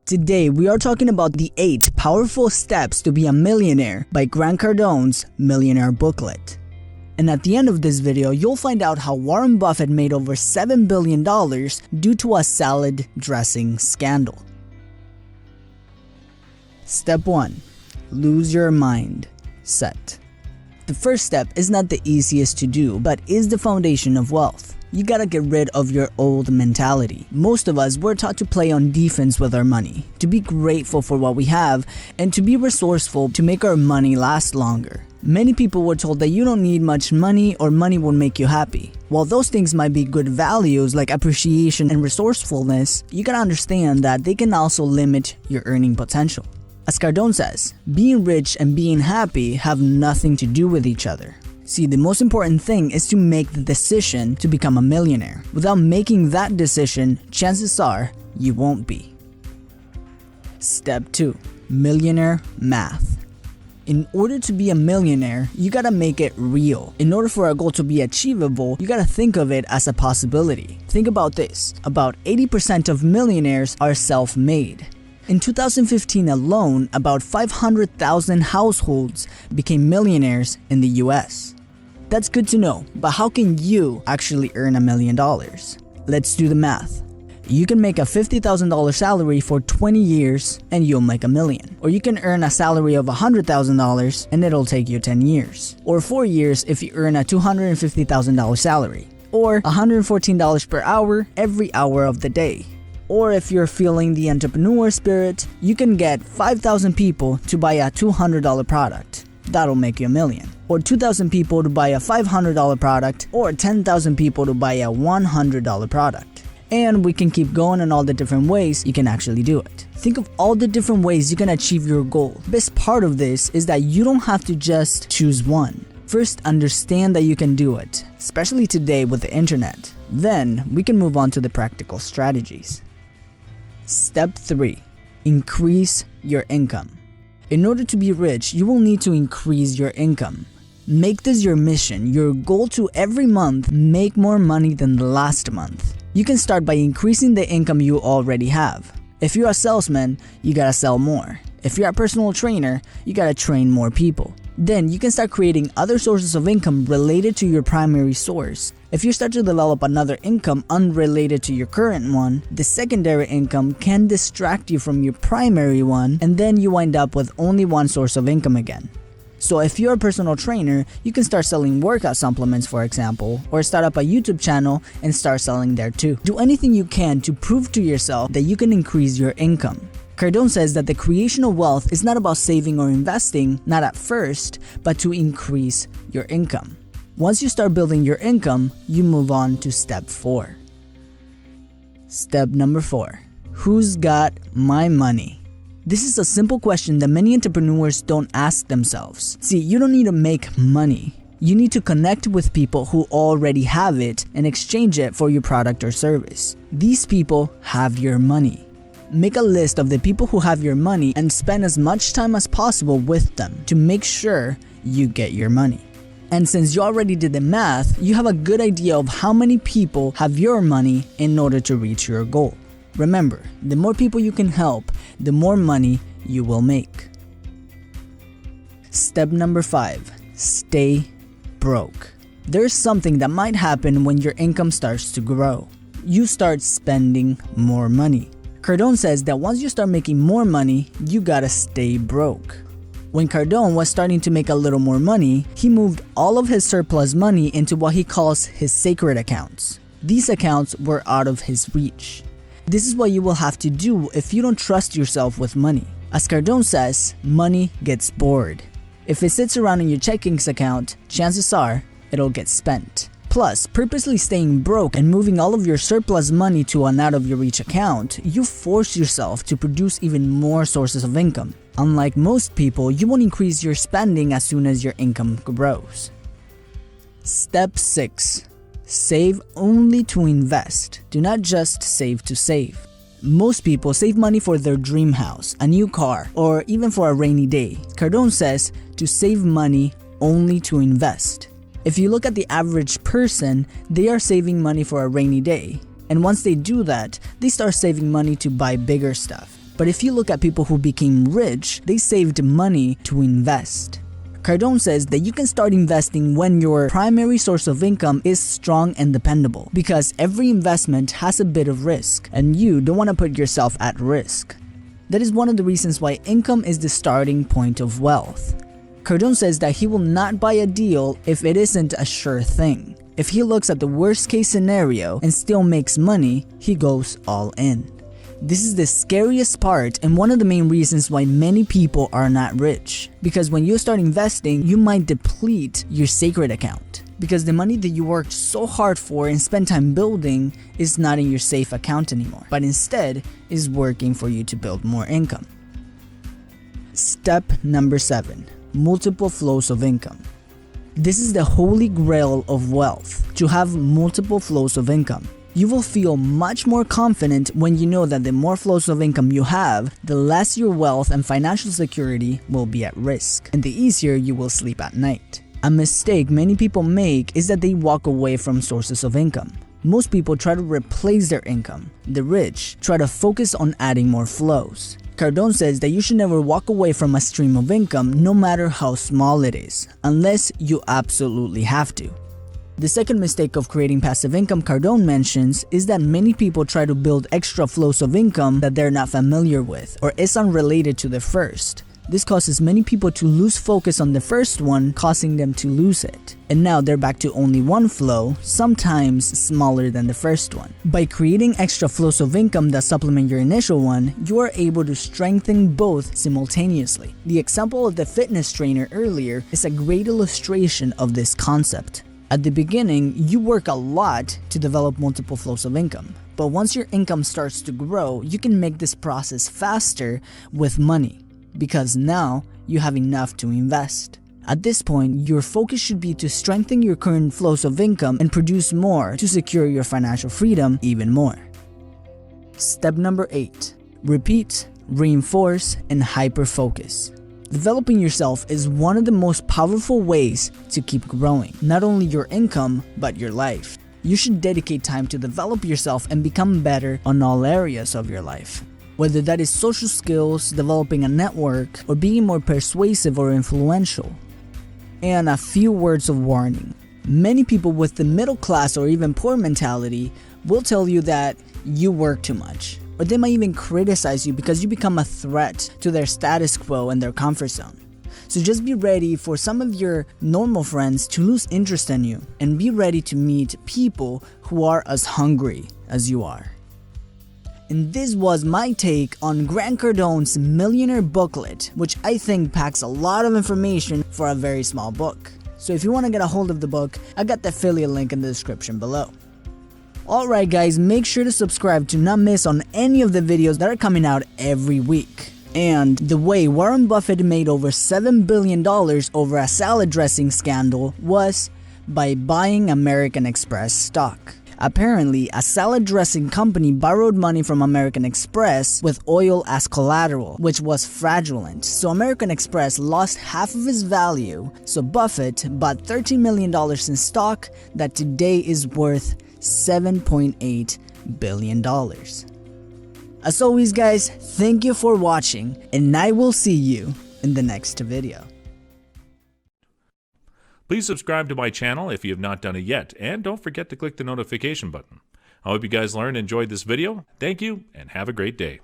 Today, we are talking about the 8 powerful steps to be a millionaire by Grant Cardone's Millionaire booklet. And at the end of this video, you'll find out how Warren Buffett made over $7 billion due to a salad dressing scandal. Step 1. Lose your mindset. The first step is not the easiest to do, but is the foundation of wealth. You gotta get rid of your old mentality. Most of us were taught to play on defense with our money, to be grateful for what we have, and to be resourceful to make our money last longer. Many people were told that you don't need much money or money will make you happy. While those things might be good values like appreciation and resourcefulness, you gotta understand that they can also limit your earning potential. As Cardone says, being rich and being happy have nothing to do with each other. See, the most important thing is to make the decision to become a millionaire. Without making that decision, chances are you won't be. Step 2. Millionaire Math. In order to be a millionaire, you gotta make it real. In order for a goal to be achievable, you gotta think of it as a possibility. Think about this. About 80% of millionaires are self-made. In 2015 alone, about 500,000 households became millionaires in the US. That's good to know, but how can you actually earn $1 million? Let's do the math. You can make a $50,000 salary for 20 years and you'll make $1 million. Or you can earn a salary of $100,000 and it'll take you 10 years. Or 4 years if you earn a $250,000 salary. Or $114 per hour every hour of the day. Or if you're feeling the entrepreneur spirit, you can get 5,000 people to buy a $200 product. That'll make you $1 million. Or 2,000 people to buy a $500 product, or 10,000 people to buy a $100 product. And we can keep going on all the different ways you can actually do it. Think of all the different ways you can achieve your goal. Best part of this is that you don't have to just choose one. First, understand that you can do it, especially today with the internet. Then, we can move on to the practical strategies. Step 3. Increase your income. In order to be rich, you will need to increase your income. Make this your mission, your goal to every month make more money than the last month. You can start by increasing the income you already have. If you're a salesman, you gotta sell more. If you're a personal trainer, you gotta train more people. Then you can start creating other sources of income related to your primary source. If you start to develop another income unrelated to your current one, the secondary income can distract you from your primary one, and then you wind up with only one source of income again. So if you're a personal trainer, you can start selling workout supplements, for example, or start up a YouTube channel and start selling there too. Do anything you can to prove to yourself that you can increase your income. Cardone says that the creation of wealth is not about saving or investing, not at first, but to increase your income. Once you start building your income, you move on to step 4. Step number 4. Who's got my money? This is a simple question that many entrepreneurs don't ask themselves. See, you don't need to make money. You need to connect with people who already have it and exchange it for your product or service. These people have your money. Make a list of the people who have your money and spend as much time as possible with them to make sure you get your money. And since you already did the math, you have a good idea of how many people have your money in order to reach your goal. Remember, the more people you can help, the more money you will make. Step number 5. Stay broke. There's something that might happen when your income starts to grow. You start spending more money. Cardone says that once you start making more money, you gotta stay broke. When Cardone was starting to make a little more money, he moved all of his surplus money into what he calls his sacred accounts. These accounts were out of his reach. This is what you will have to do if you don't trust yourself with money. As Cardone says, money gets bored. If it sits around in your checkings account, chances are it'll get spent. Plus, purposely staying broke and moving all of your surplus money to an out-of-your-reach account, you force yourself to produce even more sources of income. Unlike most people, you won't increase your spending as soon as your income grows. Step 6. Save only to invest. Do not just save to save. Most people save money for their dream house, a new car, or even for a rainy day. Cardone says to save money only to invest. If you look at the average person, they are saving money for a rainy day. And once they do that, they start saving money to buy bigger stuff. But if you look at people who became rich, they saved money to invest. Cardone says that you can start investing when your primary source of income is strong and dependable, because every investment has a bit of risk, and you don't want to put yourself at risk. That is one of the reasons why income is the starting point of wealth. Cardone says that he will not buy a deal if it isn't a sure thing. If he looks at the worst case scenario and still makes money, he goes all in. This is the scariest part and one of the main reasons why many people are not rich. Because when you start investing, you might deplete your sacred account. Because the money that you worked so hard for and spent time building is not in your safe account anymore, but instead is working for you to build more income. Step number 7. Multiple flows of income. This is the holy grail of wealth, to have multiple flows of income. You will feel much more confident when you know that the more flows of income you have, the less your wealth and financial security will be at risk, and the easier you will sleep at night. A mistake many people make is that they walk away from sources of income. Most people try to replace their income. The rich try to focus on adding more flows. Cardone says that you should never walk away from a stream of income no matter how small it is, unless you absolutely have to. The second mistake of creating passive income Cardone mentions is that many people try to build extra flows of income that they're not familiar with or is unrelated to the first. This causes many people to lose focus on the first one, causing them to lose it. And now they're back to only one flow, sometimes smaller than the first one. By creating extra flows of income that supplement your initial one, you are able to strengthen both simultaneously. The example of the fitness trainer earlier is a great illustration of this concept. At the beginning, you work a lot to develop multiple flows of income. But once your income starts to grow, you can make this process faster with money, because now you have enough to invest. At this point, your focus should be to strengthen your current flows of income and produce more to secure your financial freedom even more. Step number 8. Repeat, reinforce, and hyper-focus. Developing yourself is one of the most powerful ways to keep growing, not only your income, but your life. You should dedicate time to develop yourself and become better on all areas of your life. Whether that is social skills, developing a network, or being more persuasive or influential. And a few words of warning. Many people with the middle class or even poor mentality will tell you that you work too much. Or they might even criticize you because you become a threat to their status quo and their comfort zone. So just be ready for some of your normal friends to lose interest in you, and be ready to meet people who are as hungry as you are. And this was my take on Grant Cardone's Millionaire booklet, which I think packs a lot of information for a very small book. So if you want to get a hold of the book, I got the affiliate link in the description below. Alright guys, make sure to subscribe to not miss on any of the videos that are coming out every week. And the way Warren Buffett made over $7 billion over a salad dressing scandal was by buying American Express stock. Apparently, a salad dressing company borrowed money from American Express with oil as collateral, which was fraudulent. So American Express lost half of its value, so Buffett bought $13 million in stock that today is worth $7.8 billion. As always guys, thank you for watching, and I will see you in the next video. Please subscribe to my channel if you have not done it yet, and don't forget to click the notification button. I hope you guys learned and enjoyed this video. Thank you, and have a great day.